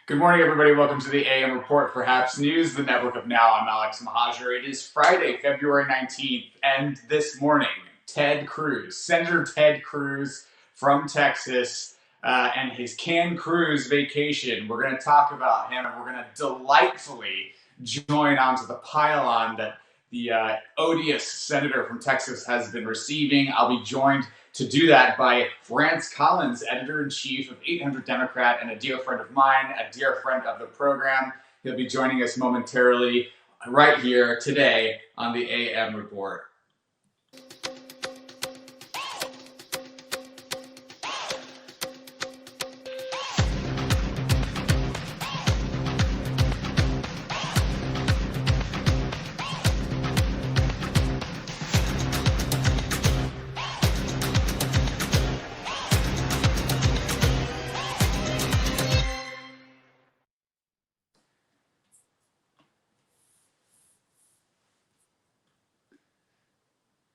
Good morning, everybody. Welcome to the AM Report for Haps News, the network of now. I'm Alex Mahajer. It is Friday, February 19th, and this morning, Senator Ted Cruz from Texas, and his Cruz vacation. We're going to talk about him, and we're going to delightfully join onto the pylon that the odious senator from Texas has been receiving. I'll be joined to do that by Rance Collins, editor-in-chief of 800 Democrat and a dear friend of mine, a dear friend of the program. He'll be joining us momentarily right here today on the AM Report.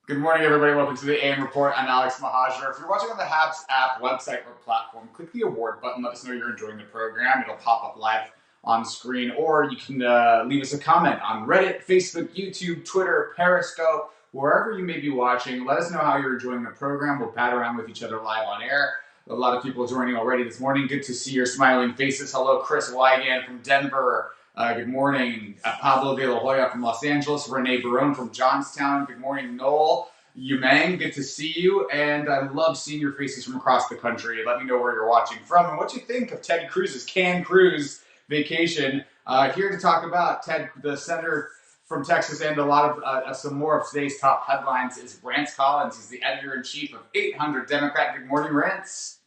Good morning, everybody. Welcome to the AM Report. I'm Alex Mahajer. If you're watching on the Habs app, website, or platform, click the award button. Let us know you're enjoying the program. It'll pop up live on screen, or you can leave us a comment on Reddit, Facebook, YouTube, Twitter, Periscope, wherever you may be watching. Let us know how you're enjoying the program. We'll pat around with each other live on air. A lot of people joining already this morning. Good to see your smiling faces. Hello, Chris Wygan from Denver. Good morning, Pablo de la Hoya from Los Angeles, Renee Barone from Johnstown. Good morning, Noel Yumang. Good to see you, and I love seeing your faces from across the country. Let me know where you're watching from and what you think of Ted Cruz's Cruz vacation. Here to talk about Ted, the senator from Texas, and a lot of some more of today's top headlines is Rance Collins. He's the editor-in-chief of 800 Democrat. Good morning, Rance.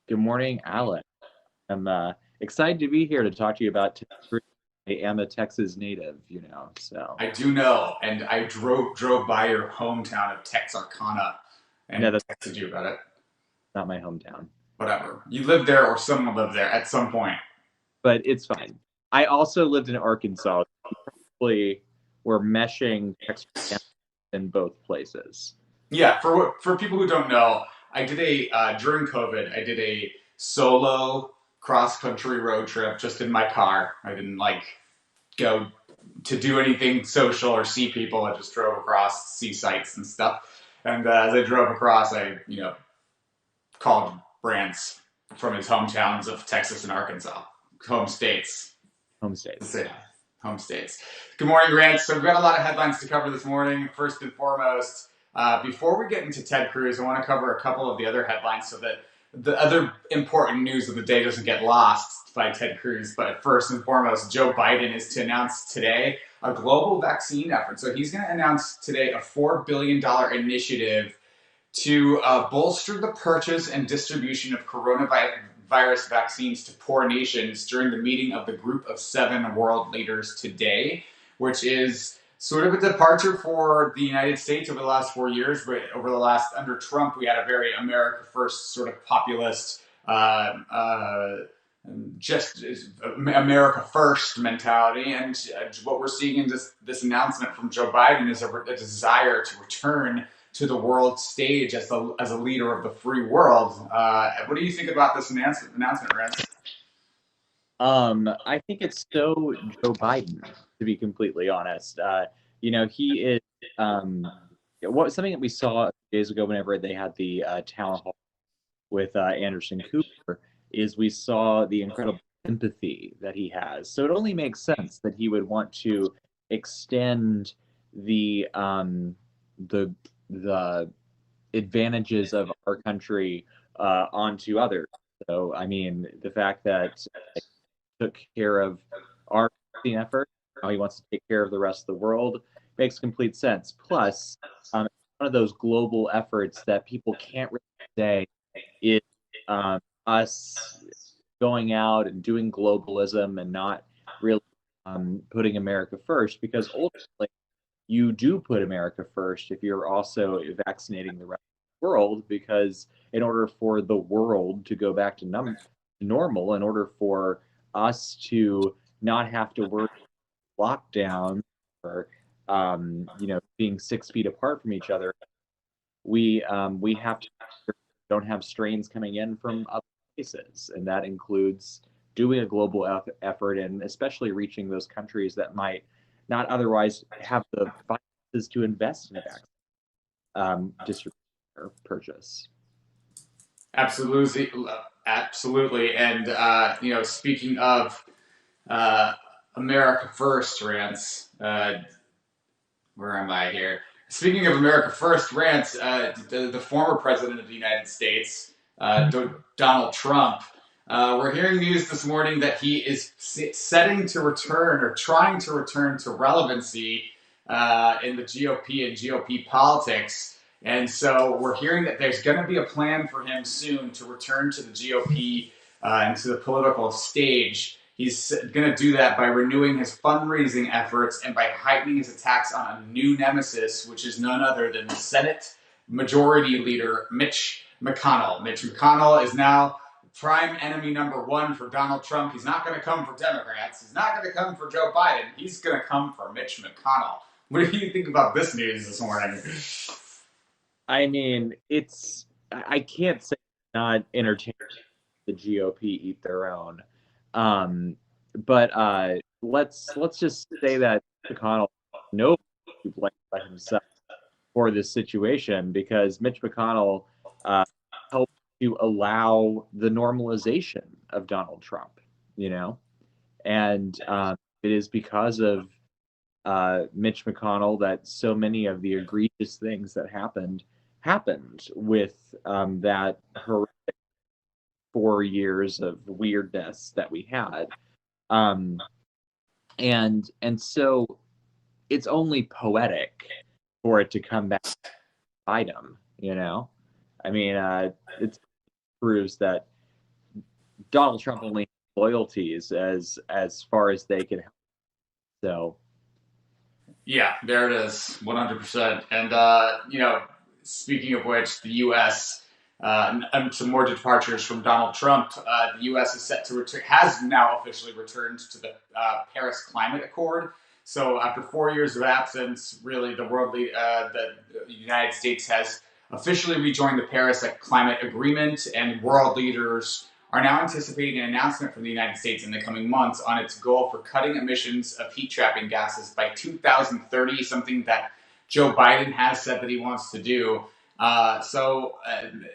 Good morning, Alex. I'm excited to be here to talk to you about Texas. I am a Texas native, so. I do know, and I drove by your hometown of Texarkana and texted you about it. Not my hometown. Whatever. You lived there, or someone lived there at some point. But it's fine. I also lived in Arkansas. Probably we're meshing Texas in both places. Yeah, for people who don't know, I did during COVID, I did a solo cross-country road trip just in my car. I didn't go to do anything social or see people. I just drove across, see sights and stuff. And as I drove across, I called Rance from his hometowns of Texas and Arkansas, home states. Yeah, home states. Good morning, Rance. So we've got a lot of headlines to cover this morning. First and foremost, before we get into Ted Cruz, I want to cover a couple of the other headlines so that the other important news of the day doesn't get lost by Ted Cruz. But first and foremost, Joe Biden is to announce today a global vaccine effort. So he's going to announce today a $4 billion initiative to bolster the purchase and distribution of coronavirus vaccines to poor nations during the meeting of the Group of 7 world leaders today, which is sort of a departure for the United States over the last 4 years. But under Trump, we had a very America first sort of populist, just America first mentality. And what we're seeing in this announcement from Joe Biden is a desire to return to the world stage as a leader of the free world. What do you think about this announcement, Rance? I think it's so Joe Biden, to be completely honest. He is something that we saw days ago whenever they had the town hall with Anderson Cooper, is we saw the incredible empathy that he has. So it only makes sense that he would want to extend the advantages of our country onto others. So, I mean, the fact that he took care of our vaccine effort, how he wants to take care of the rest of the world, makes complete sense. Plus, one of those global efforts that people can't really say is us going out and doing globalism and not really putting America first, because ultimately, you do put America first if you're also vaccinating the rest of the world, because in order for the world to go back to normal, in order for us to not have to worry about lockdown or being 6 feet apart from each other, we have to don't have strains coming in from other places, and that includes doing a global effort, and especially reaching those countries that might not otherwise have the finances to invest in vaccine distribution or purchase. Absolutely, absolutely. And speaking of uh, America First rants, where am I here? Speaking of America First rants, the former president of the United States, Donald Trump, we're hearing news this morning that he is setting to return or trying to return to relevancy in the GOP and GOP politics. And so we're hearing that there's going to be a plan for him soon to return to the GOP and to the political stage. He's going to do that by renewing his fundraising efforts and by heightening his attacks on a new nemesis, which is none other than the Senate Majority Leader Mitch McConnell. Mitch McConnell is now prime enemy number one for Donald Trump. He's not going to come for Democrats. He's not going to come for Joe Biden. He's going to come for Mitch McConnell. What do you think about this news this morning? I mean, I can't say not entertaining the GOP eat their own. But let's just say that McConnell knows to blame by himself for this situation, because Mitch McConnell helped to allow the normalization of Donald Trump, you know, and it is because of Mitch McConnell that so many of the egregious things that happened with that horrific 4 years of weirdness that we had. Um, and so it's only poetic for it to come back item, you know. I mean, it proves that Donald Trump only has loyalties as far as they can help. So Yeah, there it is, 100%. And speaking of which, the U.S. And some more departures from Donald Trump. The U.S. is set to return, has now officially returned to the Paris Climate Accord. So after 4 years of absence, really, the United States has officially rejoined the Paris Climate Agreement, and world leaders are now anticipating an announcement from the United States in the coming months on its goal for cutting emissions of heat trapping gases by 2030, something that Joe Biden has said that he wants to do.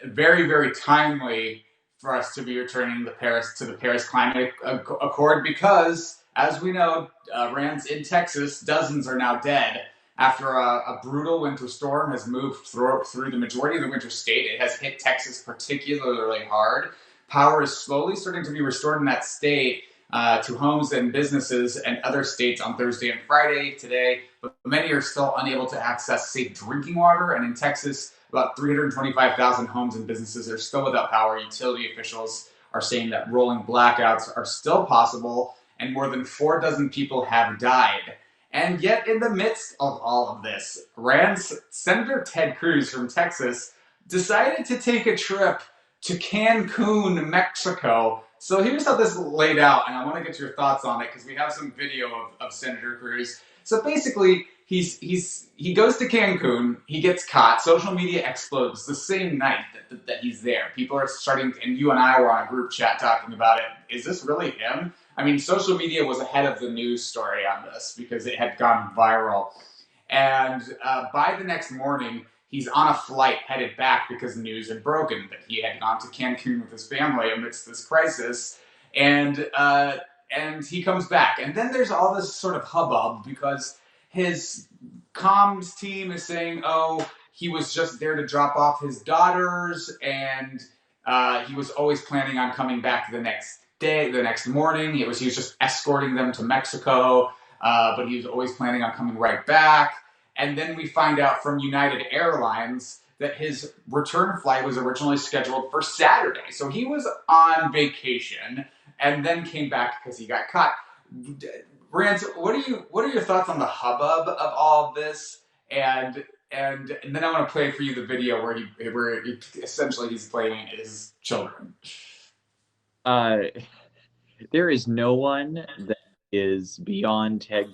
Very, very timely for us to be returning the Paris Climate Accord, because, as we know, Rams in Texas, dozens are now dead after a brutal winter storm has moved through the majority of the winter state. It has hit Texas particularly hard. Power is slowly starting to be restored in that state to homes and businesses and other states on Thursday and Friday today, but many are still unable to access safe drinking water. And in Texas, about 325,000 homes and businesses are still without power. Utility officials are saying that rolling blackouts are still possible, and more than 4 dozen people have died. And yet, in the midst of all of this, Senator Ted Cruz from Texas decided to take a trip to Cancun, Mexico. So here's how this laid out, and I want to get your thoughts on it because we have some video of Senator Cruz. So basically, he goes to Cancun, he gets caught, social media explodes the same night that he's there. People are starting, and you and I were on a group chat talking about it. Is this really him? I mean, social media was ahead of the news story on this because it had gone viral. And by the next morning, he's on a flight headed back because news had broken that he had gone to Cancun with his family amidst this crisis. And he comes back. And then there's all this sort of hubbub because his comms team is saying, oh, he was just there to drop off his daughters, and he was always planning on coming back the next day, the next morning. He was just escorting them to Mexico, but he was always planning on coming right back. And then we find out from United Airlines that his return flight was originally scheduled for Saturday. So he was on vacation and then came back because he got caught. Rance, what are your thoughts on the hubbub of all of this? And then I want to play for you the video where he essentially he's playing his children. There is no one that is beyond Ted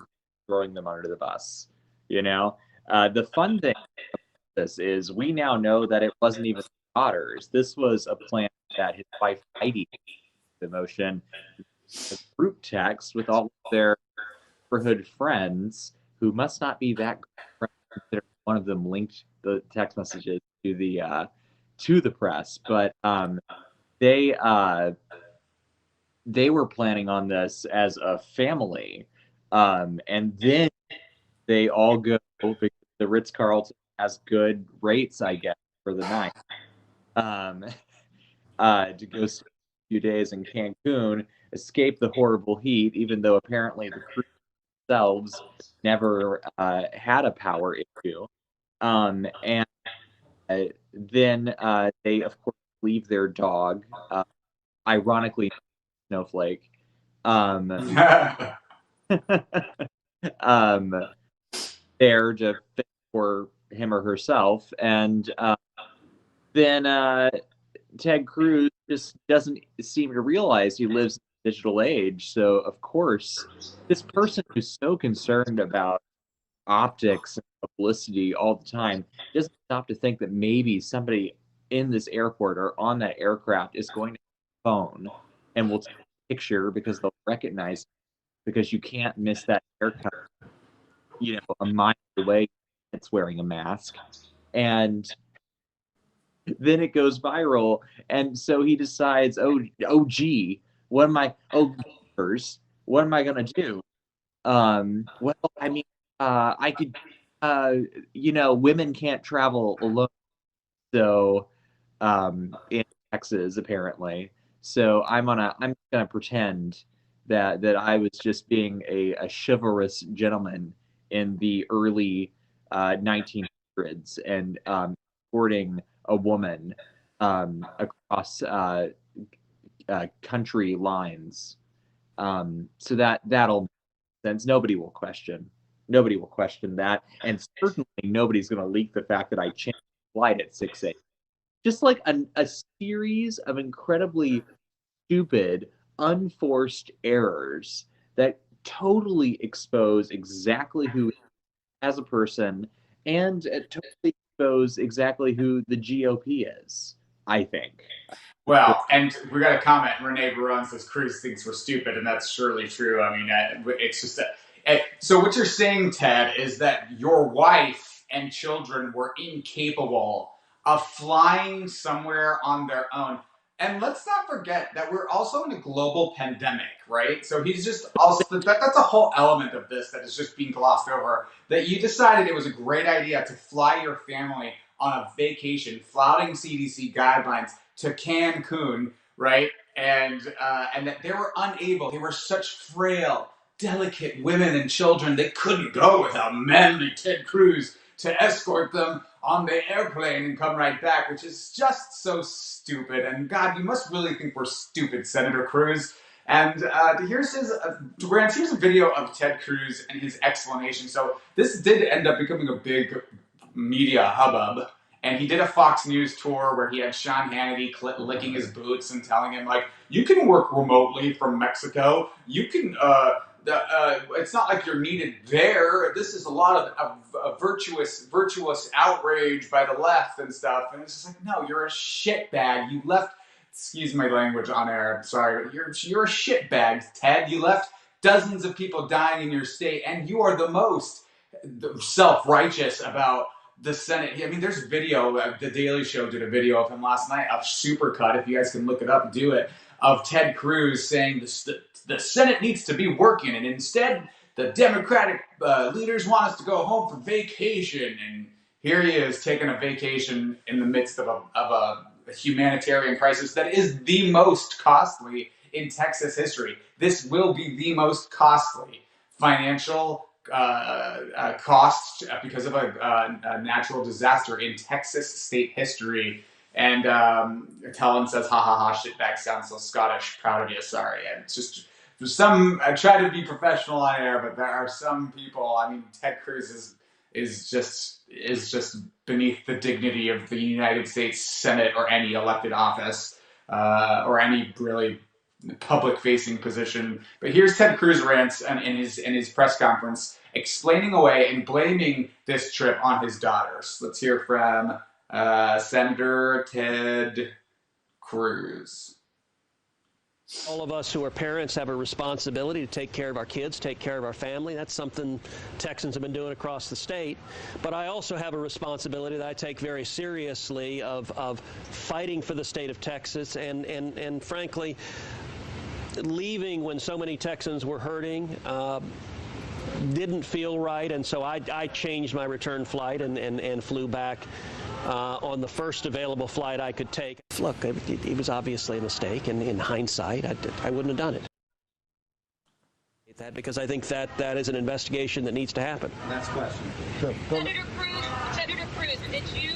throwing them under the bus. You know, the fun thing about this is we now know that it wasn't even daughters. This was a plan that his wife Heidi, the motion, a group text with all of their neighborhood friends who must not be that good friends, considering one of them linked the text messages to the press. But they uh, they were planning on this as a family, and then they all go because the Ritz Carlton has good rates, I guess, for the night. Um, to go spend a few days in Cancun, escape the horrible heat, even though apparently the crew themselves never had a power issue. And then they, of course, leave their dog, ironically, Snowflake, um, um, there to fix for him or herself. And then Ted Cruz just doesn't seem to realize he lives in a digital age. So, of course, this person who's so concerned about optics and publicity all the time doesn't stop to think that maybe somebody in this airport or on that aircraft is going to phone and will take a picture because they'll recognize because you can't miss that haircut, a mile away. It's wearing a mask. And then it goes viral. And so he decides, oh, gee, what am I, oh, jeepers, what am I going to do? Well, I mean, I could, uh, women can't travel alone. So, in Texas, apparently. So I'm gonna pretend that I was just being a chivalrous gentleman in the early 1900s and courting a woman across country lines. So that'll make sense. Nobody will question that, and certainly nobody's going to leak the fact that I changed flight at 6 a.m. Just like a series of incredibly stupid, unforced errors that totally expose exactly who he is as a person and totally expose exactly who the GOP is, I think. Well, and we got a comment. Renee Barone says Cruz thinks we're stupid, and that's surely true. I mean, it's just so what you're saying, Ted, is that your wife and children were incapable of flying somewhere on their own. And let's not forget that we're also in a global pandemic, right? So he's just also that's a whole element of this that is just being glossed over. That you decided it was a great idea to fly your family on a vacation, flouting CDC guidelines to Cancun, right? And that they were unable. They were such frail, delicate women and children. They couldn't go without manly Ted Cruz to escort them on the airplane and come right back, which is just so stupid. And God, you must really think we're stupid, Senator Cruz. And here's here's a video of Ted Cruz and his explanation. So this did end up becoming a big media hubbub. And he did a Fox News tour where he had Sean Hannity licking his boots and telling him, like, you can work remotely from Mexico. You can, it's not like you're needed there. This is a lot of virtuous outrage by the left and stuff. And it's just like, no, you're a shitbag. You left, excuse my language on air, I'm sorry, but you're a shitbag, Ted. You left dozens of people dying in your state, and you are the most self-righteous about the Senate. I mean, there's video. The Daily Show did a video of him last night, a supercut. If you guys can look it up, do it. Of Ted Cruz saying the Senate needs to be working, and instead the Democratic leaders want us to go home for vacation. And here he is taking a vacation in the midst of a humanitarian crisis that is the most costly in Texas history. This will be the most costly financial costs because of a natural disaster in Texas state history. And Helen says, ha ha ha, shitbag sounds so Scottish. Proud of you. Sorry. And it's just, for some, I try to be professional on air, but there are some people, I mean, Ted Cruz is just beneath the dignity of the United States Senate or any elected office or any really public facing position. But here's Ted Cruz rants in his press conference explaining away and blaming this trip on his daughters. Let's hear from Senator Ted Cruz. All of us who are parents have a responsibility to take care of our kids, take care of our family. That's something Texans have been doing across the state. But I also have a responsibility that I take very seriously of fighting for the state of Texas and frankly, leaving when so many Texans were hurting. Didn't feel right, and so I changed my return flight and flew back on the first available flight I could take. Look, it was obviously a mistake, and in hindsight, I wouldn't have done it. That because I think that is an investigation that needs to happen. Next question. Sure. Senator Cruz, did you,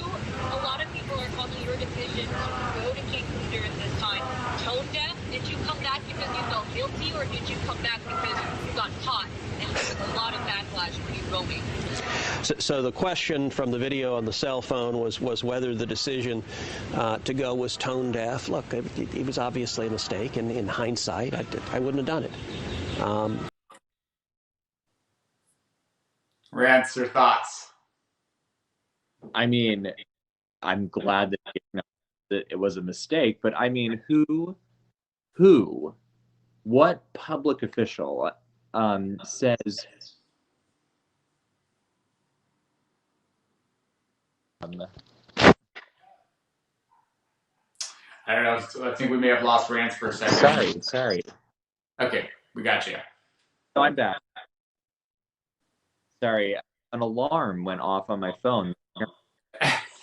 a lot of people are calling your decision to go to Cancun during this time tone deaf? Did you come back because you felt guilty, or did you come back because you got caught and there was a lot of backlash for you going? So the question from the video on the cell phone was whether the decision to go was tone deaf. Look, it was obviously a mistake, and in hindsight, I wouldn't have done it. Rance, your thoughts? I mean, I'm glad that it was a mistake, but I mean, what public official says I don't know. I think we may have lost Rance for a second. Sorry. Okay, we got you. No, I'm back. Sorry, an alarm went off on my phone.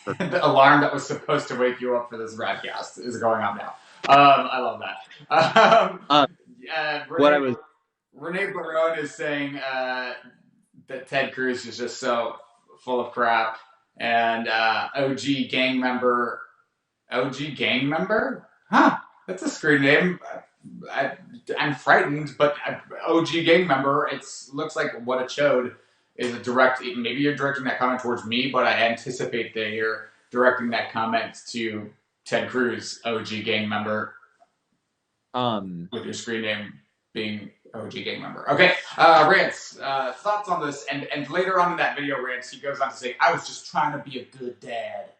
The alarm that was supposed to wake you up for this broadcast is going off now. I love that. Renee Barone is saying that Ted Cruz is just so full of crap, and OG gang member. Huh? That's a screen name. I'm frightened, but OG gang member. It looks like what a chode is a direct. Maybe you're directing that comment towards me, but I anticipate that you're directing that comment to Ted Cruz, OG gang member. With your screen name being OG gang member. Okay, Rance, thoughts on this? And later on in that video, Rance, he goes on to say, "I was just trying to be a good dad."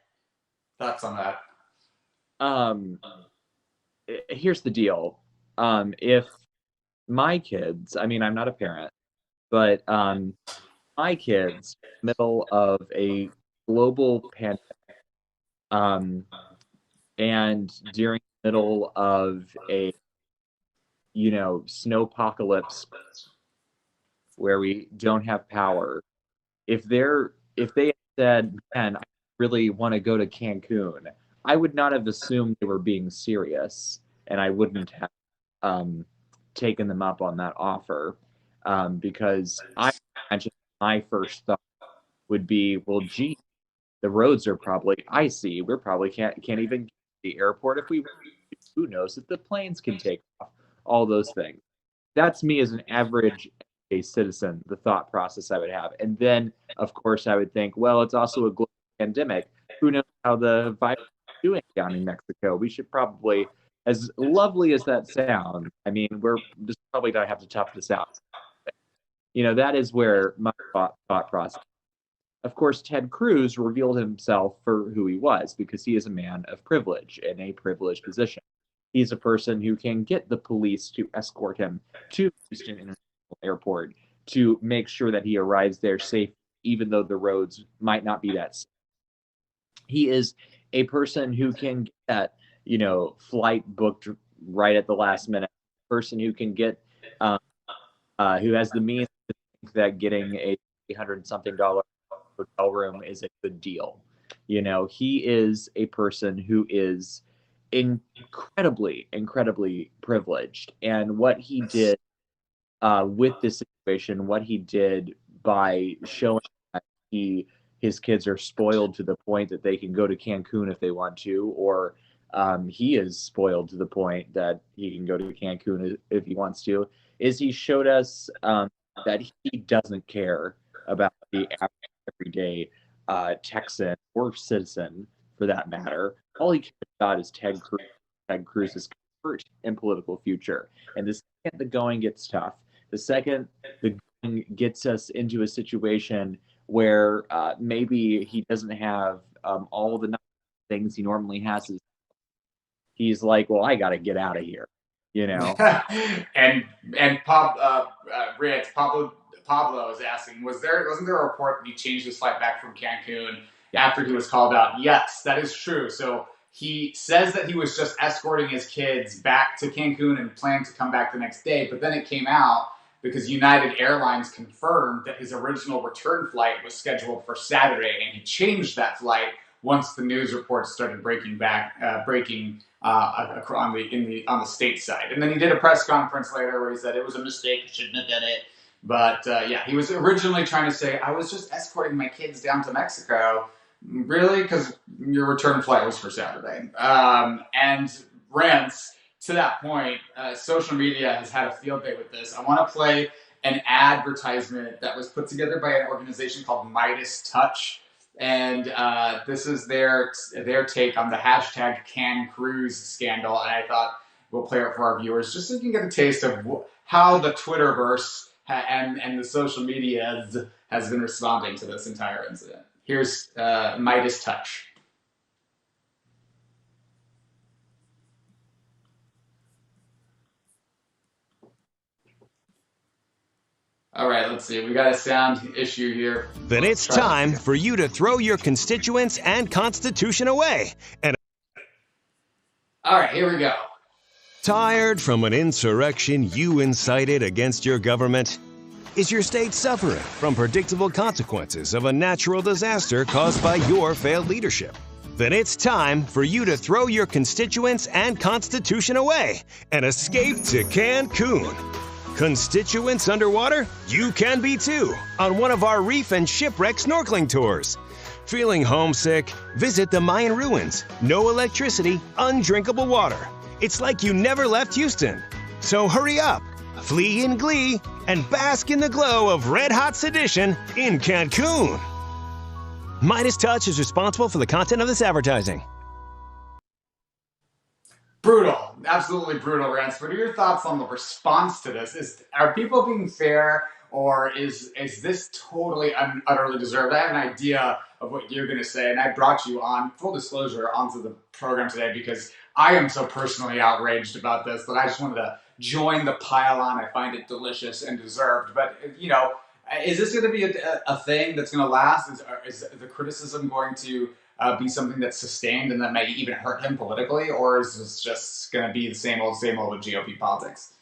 Thoughts on that? Here's the deal. If my kids, I mean, I'm not a parent, but my kids, middle of a global pandemic, and during the middle of a snowpocalypse where we don't have power, if they said, "Man, I really want to go to Cancun," I would not have assumed they were being serious, and I wouldn't have taken them up on that offer, because I imagine my first thought would be, well, gee, the roads are probably icy. We probably can't even get to the airport if we. Who knows if the planes can take off? All those things. That's me as an average citizen. The thought process I would have, and then of course I would think, well, it's also a global pandemic. Who knows how the virus is doing down in Mexico? We should probably, as lovely as that sounds, I mean, we're just probably gonna have to tough this out. That is where my thought process. Of course, Ted Cruz revealed himself for who he was because he is a man of privilege in a privileged position. He's a person who can get the police to escort him to Houston International Airport to make sure that he arrives there safe, even though the roads might not be that safe. He is a person who can get that, flight booked right at the last minute. Person who can get, who has the means to think that getting a $300-something hotel room is a good deal. He is a person who is incredibly privileged, and what he did with this situation, what he did by showing that his kids are spoiled to the point that they can go to Cancun if they want to, or he is spoiled to the point that he can go to Cancun if he wants to, is he showed us that he doesn't care about the average everyday Texan or citizen, for that matter. All he cares about is Ted Cruz's comfort and political future. And the second the going gets tough, the second the going gets us into a situation where maybe he doesn't have all the things he normally has, he's like, well, I got to get out of here. you know. and Rich, Pablo is asking, wasn't there a report that he changed his flight back from Cancun after he was called out? Yes, that is true. So he says that he was just escorting his kids back to Cancun and planned to come back the next day, but then it came out because United Airlines confirmed that his original return flight was scheduled for Saturday, and he changed that flight once the news reports started breaking on the state side. And then he did a press conference later where he said it was a mistake, he shouldn't have done it. But yeah, he was originally trying to say, I was just escorting my kids down to Mexico. Really? Because your return flight was for Saturday. And Rance, to that point, social media has had a field day with this. I want to play an advertisement that was put together by an organization called Midas Touch. And this is their take on the hashtag #CanCruz scandal. And I thought we'll play it for our viewers just so you can get a taste of how the Twitterverse and the social media has been responding to this entire incident. Here's Midas Touch. All right, let's see. We got a sound issue here. Then it's time for you to throw your constituents and Constitution away. All right, here we go. Tired from an insurrection you incited against your government? Is your state suffering from predictable consequences of a natural disaster caused by your failed leadership? Then it's time for you to throw your constituents and Constitution away and escape to Cancun. Constituents underwater? You can be too on one of our reef and shipwreck snorkeling tours. Feeling homesick? Visit the Mayan ruins. No electricity, undrinkable water. It's like you never left Houston. So hurry up, flee in glee, and bask in the glow of red-hot sedition in Cancun. Midas Touch is responsible for the content of this advertising. Brutal, absolutely brutal, Rance. What are your thoughts on the response to this? Are people being fair, or is this totally utterly deserved? I have an idea of what you're going to say, and I brought you on, full disclosure, onto the program today because I am so personally outraged about this that I just wanted to join the pile on. I find it delicious and deserved. But, you know, is this going to be a thing that's going to last? Is the criticism going to be something that's sustained and that may even hurt him politically, or is this just going to be the same old with GOP politics?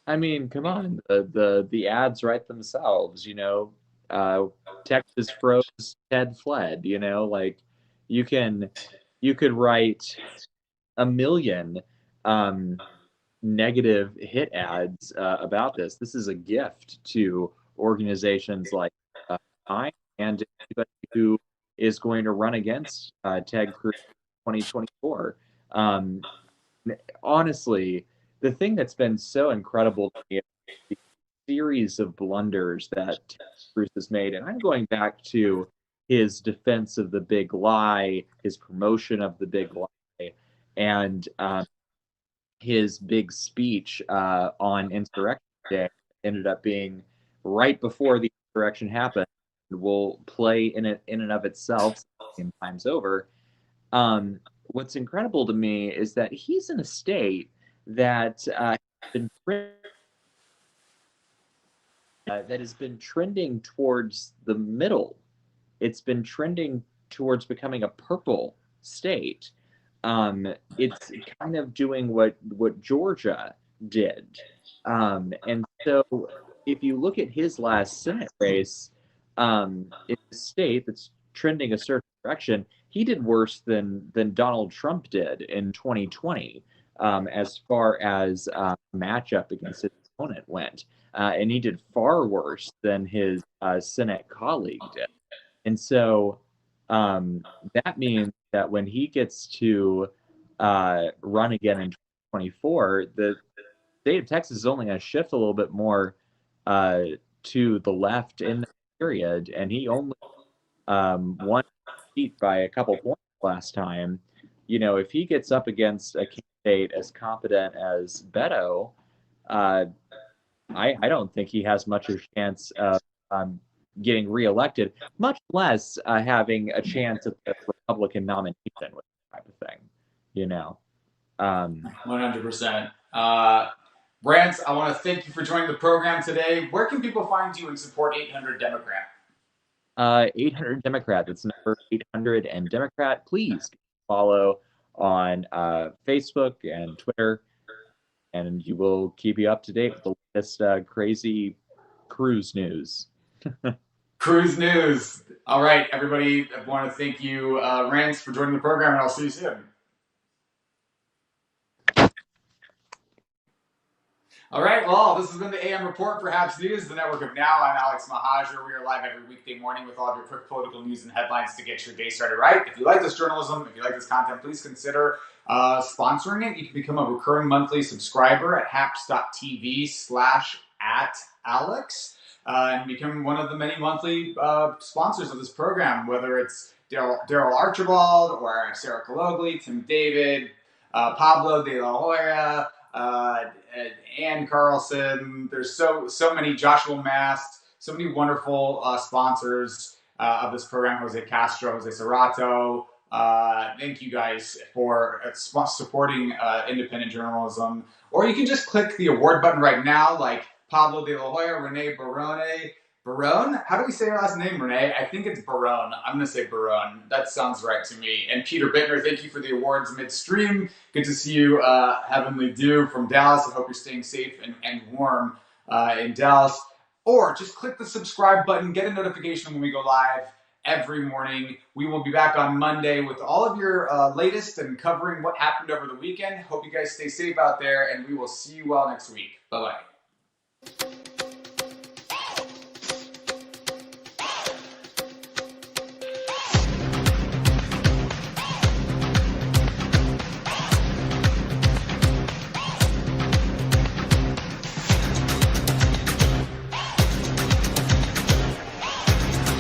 I mean, come on, the ads write themselves, you know. Texas froze, Ted fled, you know, like you could write a million negative hit ads about this. This is a gift to organizations like I and anybody who is going to run against Ted Cruz 2024. Honestly, the thing that's been so incredible to me is the series of blunders that Ted Cruz has made. And I'm going back to his defense of the big lie, his promotion of the big lie, and his big speech on Insurrection Day ended up being right before the insurrection happened. Will play in and of itself 10 times over. What's incredible to me is that he's in a state that has been trending towards the middle. It's been trending towards becoming a purple state. It's kind of doing what Georgia did. And so if you look at his last Senate race, it's a state that's trending a certain direction. He did worse than Donald Trump did in 2020 as far as matchup against his opponent went. And he did far worse than his Senate colleague did. And so that means that when he gets to run again in 2024, the state of Texas is only going to shift a little bit more to the left in the period, and he only won seat by a couple points last time. You know, if he gets up against a candidate as competent as Beto, I don't think he has much of a chance of getting reelected, much less having a chance at the Republican nomination with that type of thing. You know, 100%. Brant, I want to thank you for joining the program today. Where can people find you and support 800 Democrat? 800 Democrat. That's number 800 and Democrat. Please follow on Facebook and Twitter, and you will keep you up to date with the latest crazy Cruz news. Cruz news. All right, everybody. I want to thank you, Rance, for joining the program, and I'll see you soon. All right, well, this has been the AM Report for Habs News, the network of Now. I'm Alex Mahajer. We are live every weekday morning with all of your quick political news and headlines to get your day started right. If you like this journalism, if you like this content, please consider sponsoring it. You can become a recurring monthly subscriber at haps.tv/@Alex and become one of the many monthly sponsors of this program, whether it's Daryl Archibald or Sarah Kalogli, Tim David, Pablo de la Hoya, Ann Carlson. There's so many, Joshua Mast, so many wonderful sponsors of this program. Jose Castro, Jose Serrato. Thank you guys for supporting independent journalism. Or you can just click the award button right now, like Pablo de la Hoya, Renee Barone. Barone? How do we say your last name, Renee? I think it's Barone. I'm going to say Barone. That sounds right to me. And Peter Bittner, thank you for the awards midstream. Good to see you, Heavenly Dew from Dallas. I hope you're staying safe and warm in Dallas. Or just click the subscribe button, get a notification when we go live every morning. We will be back on Monday with all of your latest and covering what happened over the weekend. Hope you guys stay safe out there, and we will see you all next week. Bye-bye.